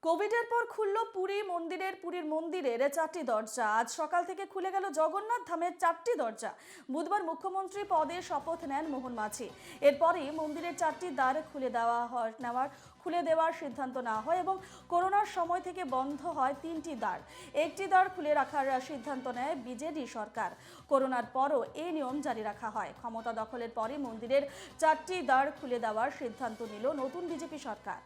কোভিডের পর খুলল পুরীর মন্দিরের 4টি দরজা। আজ সকাল থেকে খুলে গেল জগন্নাথ ধামের 4টি দরজা। বুধবার মুখ্যমন্ত্রী পদে শপথ নেন মোহন মাঝি। এরপরই মন্দিরের 4টি দ্বার খুলে দেওয়ার সিদ্ধান্ত নেওয়া হয় এবং করোনার সময় থেকে বন্ধ হয় 3টি দ্বার। একটি দ্বার খুলে রাখার সিদ্ধান্ত নেয় বিজেডি সরকার। করোনার পরও এই নিয়ম জারি রাখা হয়। ক্ষমতা দখলের পরই মন্দিরের 4টি দ্বার খুলে দেওয়ার সিদ্ধান্ত নিল নতুন বিজেপি সরকার।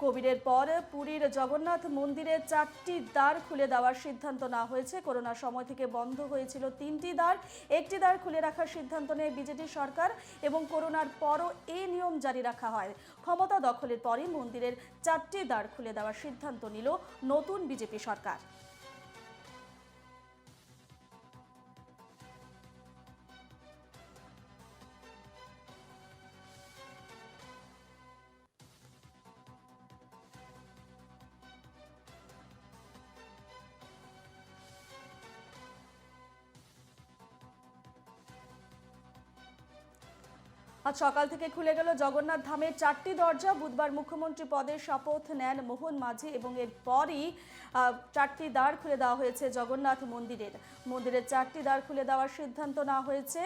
কোভিডের পর পুরীর জগন্নাথ মন্দিরের 4টি দ্বার খুলে দেওয়ার সিদ্ধান্ত নেওয়া হয়েছে। করোনার সময় থেকে বন্ধ হয়েছিল 3টি দ্বার। একটি দ্বার খুলে রাখার সিদ্ধান্ত নেয় বিজেপি সরকার এবং করোনার পরও এই নিয়ম জারি রাখা হয়। ক্ষমতা দখলের পরই মন্দিরের 4টি দ্বার খুলে দেওয়ার সিদ্ধান্ত নিল নতুন বিজেপি সরকার। আজ সকাল থেকে খুলে গেল জগন্নাথ ধামের 4টি দরজা। বুধবার মুখ্যমন্ত্রী পদে শপথ নেন মোহন মাঝি এবং এরপরই 4টি দ্বার খুলে দেওয়া হয়েছে জগন্নাথ মন্দিরের 4টি দ্বার খুলে দেওয়ার সিদ্ধান্ত নেওয়া হয়েছে।